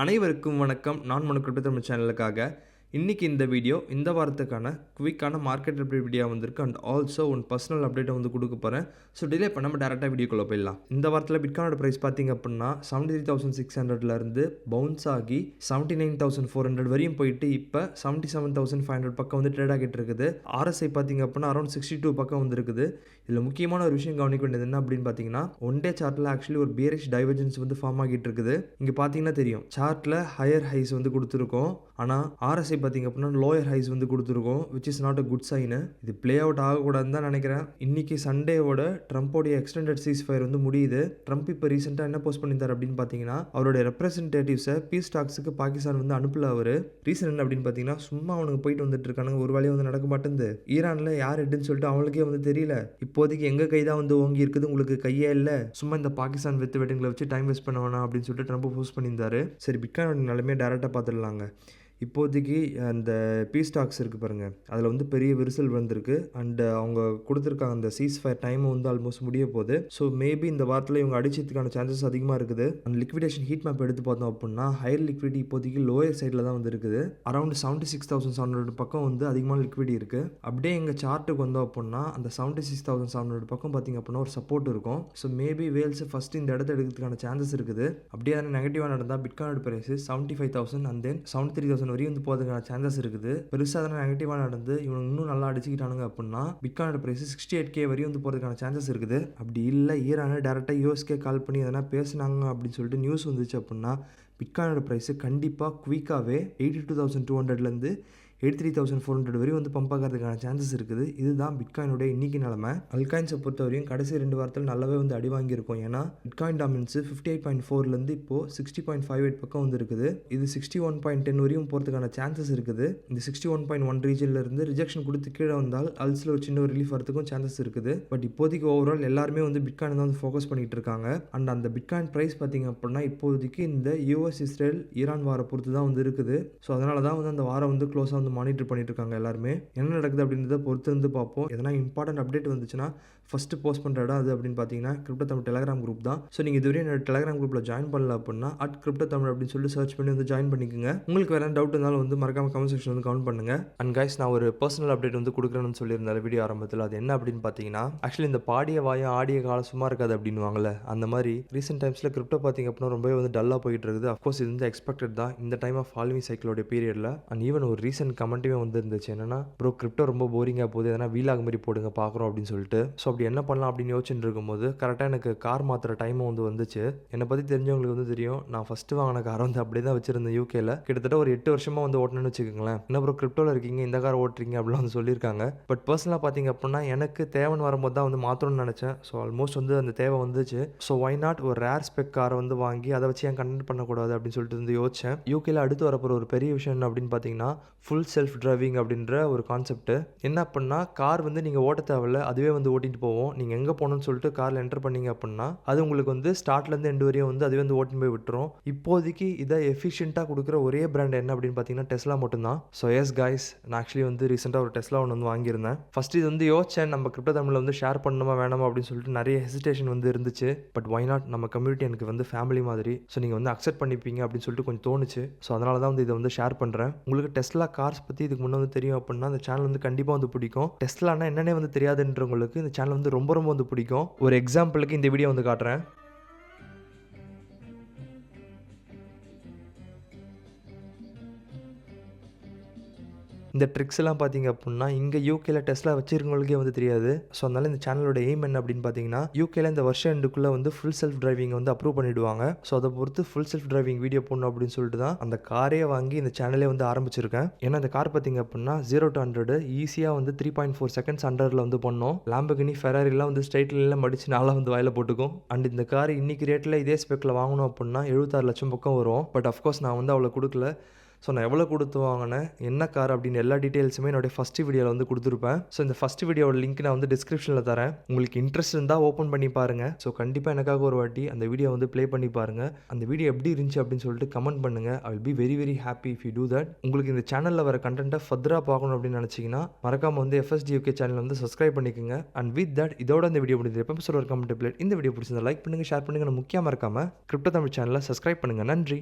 அனைவருக்கும் வணக்கம். நான் மனு கிரிப்டோ தமிழ் சேனலுக்காக இன்னைக்கு இந்த வீடியோ இந்த வாரத்துக்கான குவிக்கான மார்க்கெட் அப்டேட் வீடியோ வந்திருக்கு. அண்ட் ஆல்சோ ஒன் பர்சனல் அப்டேட்டை வந்து கொடுக்க போகிறேன். ஸோ டிலே பண்ணாமல் டேரெக்டாக வீடியோக்குள்ளே போயிடலாம். இந்த வாரத்தில் பிட்காயினோட ப்ரைஸ் பார்த்தீங்க அப்படின்னா 73,600லேருந்து பவுன்ஸ் ஆகி 79,400 வரையும் போயிட்டு இப்போ 77,500 பக்கம் வந்து ட்ரேட் ஆகிட்டு இருக்குது. RSI பார்த்தீங்க அப்படின்னா அரௌண்ட் 62 பக்கம் வந்து இருக்குது. இதில் முக்கியமான ஒரு விஷயம் கவனிக்க வேண்டியது என்ன அப்படின்னு பார்த்தீங்கன்னா, ஒன் டே சார்ட்டில் ஆக்சுவலி ஒரு பியரிஷ் டைவர்ஜென்ஸ் வந்து ஃபார்ம் ஆகிட்டு இருக்குது. இங்கே பார்த்தீங்கன்னா தெரியும், சார்ட்டில் ஹையர் ஹைஸ் வந்து கொடுத்துருக்கோம். ஆனால் RSI பார்த்தீங்க அப்படின்னா லோயர் ஹைஸ் வந்து கொடுத்துருக்கோம், which is not a good sign. இது பிளே அவுட் ஆகக்கூடாதுன்னு தான் நினைக்கிறேன். இன்னைக்கு சண்டேவோட ட்ரம்ப்போடைய எக்ஸ்டெண்டட் சீஸ் ஃபயர் வந்து முடியுது. ட்ரம்ப் இப்போ ரீசெண்டாக என்ன போஸ்ட் பண்ணியிருந்தார் அப்படின்னு பார்த்தீங்கன்னா, அவருடைய ரெப்ரஸன்டேட்டிவ்ஸை பீஸ் டாக்ஸுக்கு பாகிஸ்தான் வந்து அனுப்பல. அவர் ரீசன் என்ன அப்படின்னு பார்த்தீங்கன்னா, சும்மா அவனுக்கு போயிட்டு வந்துட்டு இருக்கானுங்க, ஒரு வேலையை வந்து நடக்க மாட்டேங்குது. ஈரானில் யார் ஹெட்டுன்னு சொல்லிட்டு அவங்களுக்கே வந்து தெரியல. இப்போதைக்கு எங்கள் கை தான் வந்து ஓங்கி இருக்குது, உங்களுக்கு கையே இல்லை. சும்மா இந்த பாகிஸ்தான் வெட்டுங்களை வச்சு டைம் வேஸ்ட் பண்ண வேணாம் அப்படின்னு சொல்லிட்டு ட்ரம்ப் போஸ்ட் பண்ணியிருந்தாரு. சரி, பிட்காயினோட நிலைமையை டேரெக்டாக பார்த்துடலாங்க. இப்போதைக்கு அந்த பீஸ் டாக்ஸ் இருக்குது பாருங்கள், அதில் வந்து பெரிய விரிசல் வந்திருக்கு. அண்டு அவங்க கொடுத்துருக்காங்க அந்த சீஸ் ஃபயர் டைம் வந்து ஆல்மோஸ்ட் முடிய போகுது. ஸோ மேபி இந்த வாரத்தில் இவங்க அடிச்சதுக்கான சான்சஸ் அதிகமாக இருக்குது. அந்த லிக்விடேஷன் ஹீட் மேப் எடுத்து பார்த்தோம் அப்படின்னா ஹையர் லிக்விடி இப்போதைக்கு லோயர் சைடில் தான் வந்து இருக்குது. அரௌண்ட் 76,700 பக்கம் வந்து அதிகமான லிக்விடி இருக்குது. அப்படியே எங்கள் சார்ட்டுக்கு வந்தோம் அப்படின்னா அந்த 76,700 பக்கம் பார்த்திங்க அப்படின்னா ஒரு சப்போர்ட் இருக்கும். ஸோ மேபி வேல்ஸ் ஃபஸ்ட்டு இந்த இடத்த எடுக்கிறதுக்கான சான்சஸ் இருக்குது. அப்படியே தானே நெகட்டிவாக நடந்தால் பிட்காயினோட ப்ரைஸ் 75,000 அண்ட் தென் 73,000 வரையும் வந்து போகிறதுக்கான சான்சஸ் இருக்குது. பெருசாக தானே நெகட்டிவாக நடந்து இவங்க இன்னும் நல்லா அடிச்சுக்கிட்டானுங்க அப்படின்னா பிட்காயினோட ப்ரைஸ் 68K வரையும் வந்து போகிறதுக்கான சான்சஸ் இருக்குது. அப்படி இல்லை ஈரான் டேரெக்டாக யூஎஸ்கே கால் பண்ணி எதனா பேசினாங்க அப்படின்னு சொல்லிட்டு நியூஸ் வந்துச்சு அப்படின்னா பிட்காயினோட ப்ரைஸு கண்டிப்பாக குவிக்காகவே 82,200லேருந்து 83,400 வரையும் வந்து பம்ப் ஆகிறதுக்கான சான்சஸ் இருக்குது. இதுதான் பிட்காயினுடைய இன்னைக்கு நிலமை. அல்காயின்ஸை பொறுத்தவரையும் கடைசி 2 வாரத்தில் நல்லாவே வந்து அடி வாங்கியிருக்கும். ஏன்னா பிட்காயின் டாமினன்ஸ் 58.4லேருந்து இப்போது 60.58 பக்கம் வந்து இருக்குது. இது 61.10 வரையும் போகிறதுக்கான சான்சஸ் இருக்குது. இந்த 61.1 ரீஜன்லேருந்து ரிஜெக்ஷன் கொடுத்து கீழே வந்தால் அல்ஸில் ஒரு சின்ன ரிலீஃப் வரதுக்கும் சான்சஸ் இருக்குது. பட் இப்போதைக்கு ஓவரால் எல்லாருமே வந்து பிட்காயின் தான் வந்து ஃபோக்கஸ் பண்ணிட்டு இருக்காங்க. அண்ட் அந்த பிட்காயின் ப்ரைஸ் பார்த்தீங்க அப்படின்னா இப்போதைக்கு இந்த US இஸ்ரேல் ஈரான் வார பொறுத்து தான் வந்து இருக்குது. ஸோ அதனால தான் வந்து அந்த வாரம் வந்து க்ளோஸாக வந்து மானிட்டர் பண்ணிட்டு இருக்காங்க எல்லாருமே. என்ன நடக்குது அப்படின்றத பொறுத்து இருந்து பார்ப்போம். எதனா இம்பார்ட்டன்ட் அப்டேட் வந்துச்சுன்னா ஃபஸ்ட்டு போஸ்ட் பண்ணுற இடம் அது அப்படின்னு பார்த்தீங்கன்னா கிரிப்டோ தமிழ் டெலிகிராம் குரூப் தான். ஸோ நீங்கள் இதுவரை என்னோட டெலிகிராம் குரூப்பில் ஜாயின் பண்ணல அப்படின்னா கிரிப்டோ தமிழ் அப்படின்னு சொல்லி சர்ச் பண்ணி வந்து ஜாயின் பண்ணிக்கோங்க. உங்களுக்கு வேறு டவுட் இருந்தாலும் வந்து மறக்காம கமெண்ட் செக்ஷன் வந்து கமெண்ட் பண்ணுங்க. அண்ட் கைஸ், நான் ஒரு பர்சனல் அப்டேட் வந்து கொடுக்குறேன்னு சொல்லியிருந்தாரு வீடியோ ஆரம்பத்தில். அது என்ன அப்படின்னு பார்த்தீங்கன்னா, ஆக்சுவலி இந்த பாடிய வாயம் ஆடிய காலம் சும்மா இருக்காது அப்படின்னு வாங்கல, அந்த மாதிரி ரீசெண்ட் டைம்ஸில் கிரிப்டோ பார்த்தீங்க அப்படின்னா ரொம்பவே வந்து டல்லாக போயிட்டு இருக்குது. அஃப்கோர்ஸ் இது வந்து எக்ஸ்பெக்டட் தான் இந்த டைம் ஆஃப் ஃபாலோவிங் சைக்கிளோட பீரியடில். அண்ட் ஈவன் ஒரு ரீசெண்ட் கமெண்ட்டுமே வந்து இருந்துச்சு, என்னன்னா ப்ரோ கிரிப்டோ ரொம்ப போரிங்காக போகுது, எதனா வீலாக் மாதிரி போடுங்க பார்க்குறோம் அப்படின்னு சொல்லிட்டு. ஸோ அப்படி என்ன பண்ணலாம் அப்படின்னு யோசிச்சுட்டு இருக்கும்போது கரெக்டாக எனக்கு கார் மாற்றுற டைமும் வந்து வந்துச்சு. என்னை பற்றி தெரிஞ்சவங்களுக்கு வந்து தெரியும், நான் ஃபஸ்ட்டு வாங்கின கார் வந்து அப்படியே தான் வச்சிருந்தேன் யூகேல. கிட்டத்தட்ட ஒரு 8 வருஷமாக வந்து ஓட்டணும்னு வச்சுக்கோங்களேன். என்ன ப்ரோ கிரிப்டோவில் இருக்கீங்க, இந்த கார் ஓட்டுறீங்க அப்படிலாம் வந்து சொல்லியிருக்காங்க. பட் பர்சனலாக பார்த்தீங்க அப்படின்னா எனக்கு தேவைன்னு வரும்போது தான் வந்து மாற்றணும்னு நினச்சேன். ஸோ ஆல்மோஸ்ட் வந்து அந்த தேவை வந்துச்சு. ஸோ ஒய் நாட் ஒரு ரேர் ஸ்பெக் காரை வந்து வாங்கி அதை வச்சு ஏன் கண்டென்ட் பண்ணக்கூடாது அப்படின்னு சொல்லிட்டு வந்து யோசிச்சேன். யூகேல அடுத்து வரப்போகிற ஒரு பெரிய விஷயம் என்ன அப்படின்னு பார்த்தீங்கன்னா ஃபுல் செல்ஃப் டிரைவிங் அப்படின்ற ஒரு கான்செப்ட். என்ன அப்படின்னா கார் வந்து நீங்கள் ஓட்ட தேவையில்ல, அதுவே வந்து ஓட்டிட்டு போவோம். நீங்கள் எங்கே போகணும்னு சொல்லிட்டு காரில் என்டர் பண்ணீங்க அப்படின்னா அது உங்களுக்கு வந்து ஸ்டார்ட்லேருந்து எண்டு வரையும் வந்து அதுவே வந்து ஓட்டின்னு போய் விட்டுரும். இப்போதைக்கு இதை எஃபிஷியண்ட்டாக கொடுக்குற ஒரே பிராண்ட் என்ன அப்படின்னு பார்த்தீங்கன்னா டெஸ்லா மட்டும்தான். ஸோ எஸ் கைஸ், நான் ஆக்சுவலி வந்து ரீசெண்டாக ஒரு டெஸ்லா ஒன்று வந்து வாங்கியிருந்தேன். ஃபஸ்ட்டு இது வந்து யோசிச்சேன், நம்ம கிரிப்டோ தமிழில் வந்து ஷேர் பண்ணணுமா வேணாமா அப்படின்னு சொல்லிட்டு நிறைய ஹெசிடேஷன் வந்து இருந்துச்சு. பட் ஒய் நாட், நம்ம கம்யூனிட்டி எனக்கு வந்து ஃபேமிலி மாதிரி. ஸோ நீங்கள் வந்து அக்செப்ட் பண்ணிப்பீங்க அப்படின்னு சொல்லிட்டு கொஞ்சம் தோணுச்சு. ஸோ அதனால தான் வந்து இதை வந்து ஷேர் பண்ணுறேன். உங்களுக்கு டெஸ்லா கார்ஸ் பற்றி இதுக்கு முன்னே வந்து தெரியும் அப்படின்னா அந்த சேனல் வந்து கண்டிப்பாக வந்து பிடிக்கும். டெஸ்லானா என்னன்னே வந்து தெரியாதுன்றவங்களுக்கு இந்த சேனல் வந்து ரொம்ப ரொம்ப வந்து பிடிக்கும். ஒரு எக்ஸாம்பிளுக்கு இந்த வீடியோ வந்து காட்டுறேன். இந்த ட்ரிக்ஸ் எல்லாம் பார்த்தீங்க அப்படின்னா இங்கே யூகேல டெஸ்லா வச்சிருக்கவங்களுக்கே வந்து தெரியாது. ஸோ அதனால இந்த சேனலோட எய்ம் என்ன அப்படின்னு பார்த்தீங்கன்னா யூகேல இந்த வருஷம் எண்டுக்குள்ளே வந்து ஃபுல் செல்ஃப் டிரைவிங் வந்து அப்ரூவ் பண்ணிடுவாங்க. ஸோ அதை பொறுத்து ஃபுல் செல்ஃப் டிரைவிங் வீடியோ போடணும் அப்படின்னு சொல்லிட்டு தான் அந்த காரே வாங்கி இந்த சேனலே வந்து ஆரம்பிச்சிருக்கேன். ஏன்னா இந்த கார் பார்த்தீங்க அப்படின்னா 0 to 100 ஈஸியாக வந்து 3.4 செகண்ட்ஸ் அண்டரில் வந்து பண்ணோம். லாம்பர்கினி ஃபெராரிலாம் வந்து ஸ்ட்ரைட் லைனில் மடிச்சு நாளாக வந்து வாயில போட்டுக்கும். அண்ட் இந்த கார் இன்னைக்கு ரேட்டில் இதே ஸ்பெக்கில் வாங்கணும் அப்படின்னா 76 லட்சம் பக்கம் வரும். பட் அஃப்கோர்ஸ் நான் வந்து அவ்வளோ கொடுக்கல. ஸோ நான் எவ்வளோ கொடுத்து வாங்கினேன், என்ன கார் அப்படின்னு எல்லா டீட்டெயில்ஸுமே என்னுடைய ஃபஸ்ட்டு வீடியோவில் வந்து கொடுத்துருப்பேன். ஸோ இந்த ஃபஸ்ட்டு வீடியோட லிங்க் நான் வந்து டிஸ்கிரிப்ஷனில் தரேன். உங்களுக்கு இன்ட்ரெஸ்ட் இருந்தால் ஓப்பன் பண்ணி பாருங்கள். ஸோ கண்டிப்பாக எனக்காக ஒரு வாட்டி அந்த வீடியோ வந்து ப்ளே பண்ணி பாருங்கள். அந்த வீடியோ எப்படி இருந்துச்சு அப்படின்னு சொல்லிட்டு கமெண்ட் பண்ணுங்கள். I will be very very happy if you do that. உங்களுக்கு இந்த சேனலில் வர கண்டென்ட்டை ஃபர்தராக பார்க்கணும் அப்படின்னு நினச்சிங்கன்னா மறக்காமல் வந்து FSDUK சேனல் வந்து சப்ஸ்கிரைப் பண்ணிக்கோங்க. அண்ட் வித் தட் இதோட இந்த வீடியோ முடிஞ்சு எபிசோட் ஒரு கமெண்ட் பிளேட் இந்த வீடியோ பிடிச்சிருந்தா லைக் பண்ணுங்கள், ஷேர் பண்ணுங்கள். முக்கியமாக மறக்காமல் கிரிப்டோ தமிழ் சேனலை சப்ஸ்கிரைப் பண்ணுங்கள். நன்றி.